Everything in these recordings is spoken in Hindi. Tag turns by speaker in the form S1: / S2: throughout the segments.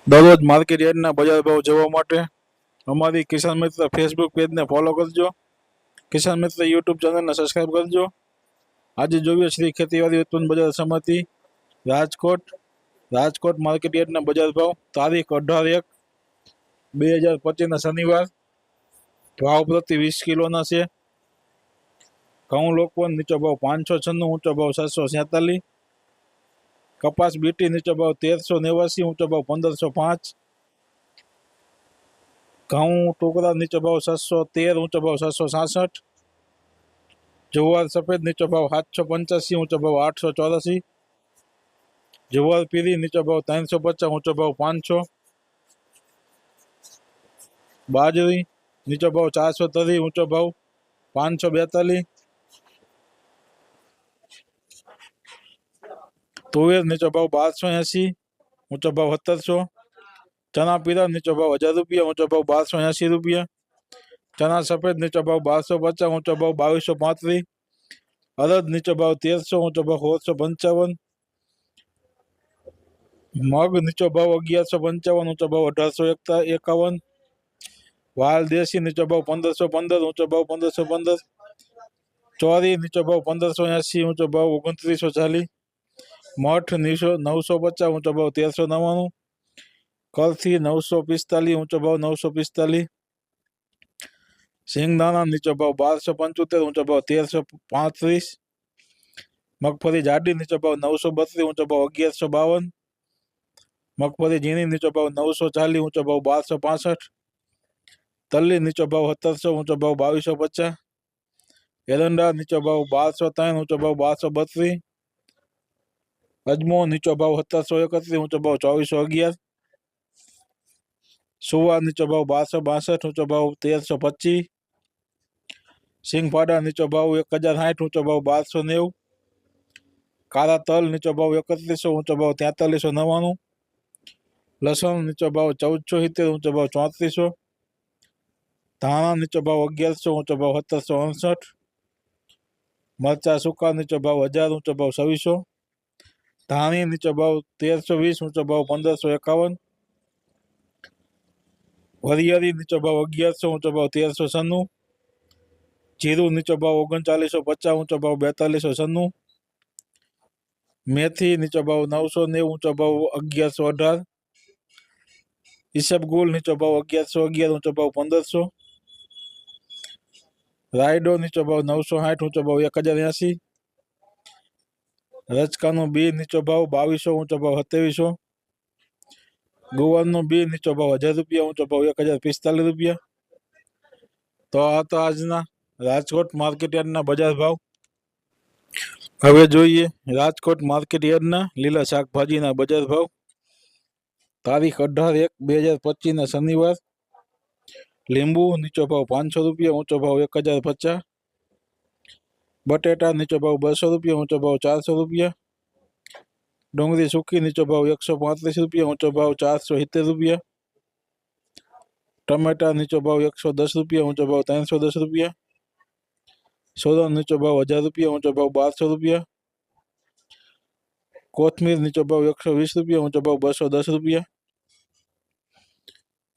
S1: दररोज मार्केट यार्डना बजार भाव જોવા માટે અમારી કિસાન મિત્ર ફેસબુક પેજને ફોલો કરજો। કિસાન મિત્ર યુટ્યુબ ચેનલને સબસ્ક્રાઇબ કરજો। આજે જોઈએ શ્રી ખેતીવાડી ઉત્પન્ન બજાર સમિતિ રાજકોટ રાજકોટ માર્કેટ યાર્ડના બજાર ભાવ તારીખ 18/1/2025 શનિવાર। ભાવ પ્રતિ 20 કિલોના છે। ઘઉં લોકવન નીચો ભાવ 596, ઊંચો ભાવ 747। कपास बीटी नीचो भाव 1389, ऊंचो भाव 1505। घऊं टुकड़ा नीचो भाव 713, ऊंचो भाव 767। जुवार सफेद नीचो भाव 785, ऊंचो भाव 884। जुवार पीली नीचो भाव 350, ऊंचो भाव 500। बाजरी नीचो भाव 430, ऊंचो भाव 542। तुवेर नीचो भाव 1280, ऊंचो भाव 1700। चना पीला नीचो भाव 1000 रुपया, ऊंचो भाव 1280 रुपया। चना सफेद नीचो भाव 1250, ऊंचो भाव 2235। अरद नीचो भाव 1300, ऊंचो भाव 1655। मग नीचो भाव 1155, ऊंचो भाव 1851। वाल देशी नीचो भाव 1515, ऊंचो भाव 1515। चौरी नीचो भाव 1580, ऊंचो भाव 2940। मठ 950, ऊंचो भाव 1399। कलथी 945, ऊंचो भाव 945। सिंगदाणा नीचो भाव 1275, ऊंचो भाव 1335। मगफली जाडी नीचो भाव 932, ऊंचो भाव 1152। मगफली झीणी नीचो भाव 940, ऊंचो भाव 1265। तल्ली नीचो भाव 1700, ऊंचो भाव 2250। एरंडा नीचो भाव 1203, ऊंचो भाव 1232। अजमो नीचो भाव 1731, ऊंचो भाव 2411। सुवा नीचो भाव 1262, ऊंचो भाव 1325। सिंगफाड़ा नीचो भाव 1060, ऊंचो भाव 1290। काला तल नीचो भाव 3100, ऊंचो भाव 4399। लसन नीचो भाव 1470, ऊंचो भाव 3400। धाणा नीचो भाव 1100, ऊंचो भाव 1769। मरचा सूका नीचो भाव 1000, ऊंचो भाव 2600। धाणी नीचो भाव 1320, ऊंचो भाव 1551। वरियरी नीचो भाव 1100, ऊंचो भाव 1396। जीरु नीचो भाव 3950, ऊंचो भाव 4296। मेथी नीचो भाव 990, ऊंचो भाव 1118। ईसबगुल नीचो भाव 1111, ऊंचो भाव 1500। रायडो नीचो भाव 960, ऊंचो भाव 1080। रचकानो बी नीचो भाव 2200, ऊंचो भाव 2700। गुवारनो बी नीचो भाव 1000 रुपया, ऊंचो भाव 1045 रुपया। तो आ तो आजना राजकोट मार्केट यार्डना बजार भाव। हवे जोईए राजकोट मार्केट यार्डना लीला शाकभाजीना बजार भाव तारीख 18/1/2025 शनिवार। લીંબુ નીચો ભાવ 500 રૂપિયા, ઊંચો ભાવ 1050। બટેટા નીચો ભાવ 200 રૂપિયા, ઊંચો ભાવ 400 રૂપિયા। ડુંગળી સૂકી નીચો ભાવ 135 રૂપિયા, ઊંચો ભાવ 470 રૂપિયા। ટમેટા નીચો ભાવ 110 રૂપિયા, ઊંચો ભાવ 310 રૂપિયા। સોરણ નીચો ભાવ 1000 રૂપિયા, ઊંચો ભાવ 1200 રૂપિયા। કોથમીર નીચો ભાવ 120 રૂપિયા, ઊંચો ભાવ 210 રૂપિયા।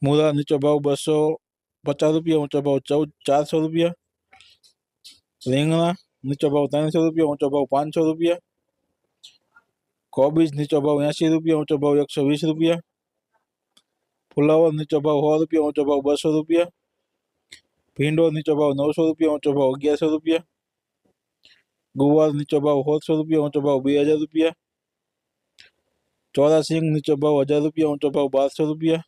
S1: મૂળા નીચો ભાવ 250 રૂપિયા, ઊંચો ભાવ 400 રૂપિયા। રીંગણા નીચો ભાવ 300 રૂપિયા, ઊંચો ભાવ 500 રૂપિયા। કોબીજ નીચો ભાવ 80 રૂપિયા, ઊંચો ભાવ 120 રૂપિયા। ફુલાવર નીચો ભાવ 100 રૂપિયા, ઊંચો ભાવ 200 રૂપિયા। ભીંડો નીચો ભાવ 900 રૂપિયા, ઊંચો ભાવ 1100 રૂપિયા। ગુવાર નીચો ભાવ 700 રૂપિયા, ઊંચો ભાવ 2000 રૂપિયા। ચોરા સિંગ નીચો ભાવ 1000 રૂપિયા, ઊંચો ભાવ 1200 રૂપિયા।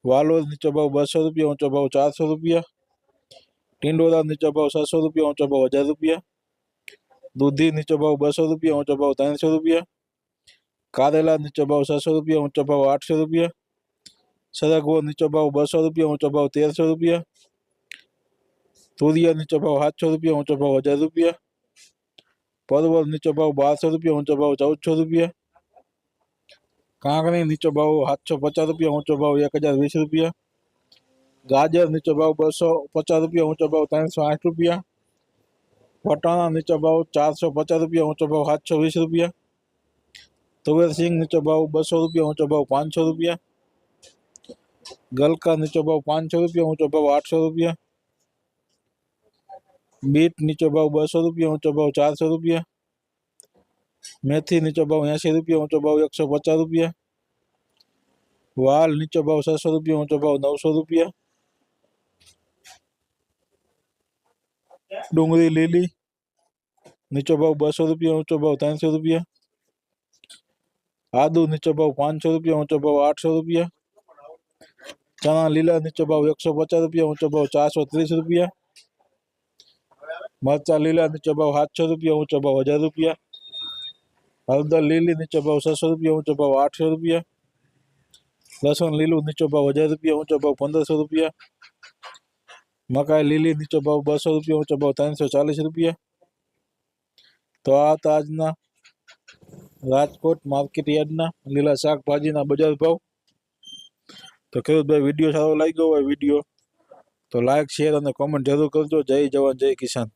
S1: वालोर नीचो भाव 200 रुपया, ऊंचो भाव 400 रुपया। टिंडोरा नीचो भाव 700 रुपया, ऊंचो भाव 1000 रुपया। दूधी नीचो भाव 200 रुपया, ऊंचो भाव 300 रुपया। कारेला नीचो भाव 700 रुपया, ऊंचो भाव 800 रुपया। सरगवो नीचो भाव 200 रुपया, ऊंचो भाव 1300 रुपया। तुरिया नीचो भाव 700 रुपया, ऊंचो भाव 1000 रुपया। परवल नीचो भाव 1200 रुपया, ऊंचो भाव 1400 रुपया। कांकणी नीचो भाव 750 रुपया, ऊंचो भाव 1020 रुपया। गाजर नीचो भाव 250 रुपया, ऊंचो भाव 308 रुपया। वटाणा नीचो भाव 450 रुपया, ऊंचो भाव 720 रुपया। तुवेर सिंग नीचो भाव 200 रुपया, ऊंचो भाव 500 रुपया। गलका नीचो भाव 500 रुपया, ऊंचो भाव 800 रुपया। बीट नीचो भाव 200 रुपया, ऊंचो भाव 400 रुपया। मेथी नीचो भाव 80 रुपया, ऊंचो भाव 150 रुपया। वाल नीचो भाव 600 रुपया, ऊंचो भाव 900 रुपया। डूंगरी लीली नीचो भाव 200 रुपया, ऊंचो भाव 300 रुपया। आदू नीचो भाव 500 रुपया, ऊंचो भाव 800 रुपया। चना लीला नीचो भाव 150 रुपया, ऊंचो भाव 430 रुपया। मरचा लीला नीचो भाव 700 रुपया, ऊंचो भाव 1000 रुपया। हळदर लीली नीचो भाव 600 रुपया, ऊंचो भाव 800 रुपया। लसन लीलू नीचो भाव 1000 रुपया, ऊंचो भाव 1500 रुपया। मकाई लीली नीचो भाव 200 रुपया, ऊंचो भाव 340 रुपया। तो आ था आजना राजकोट मार्केट यार्डना लीला शाकभाजीना बजार भाव। तो खेडूत भाई विडियो सारो लाग्यो होय विडियो तो लाइक शेर और कमेंट जरूर करजो। जय जवान जय किसान।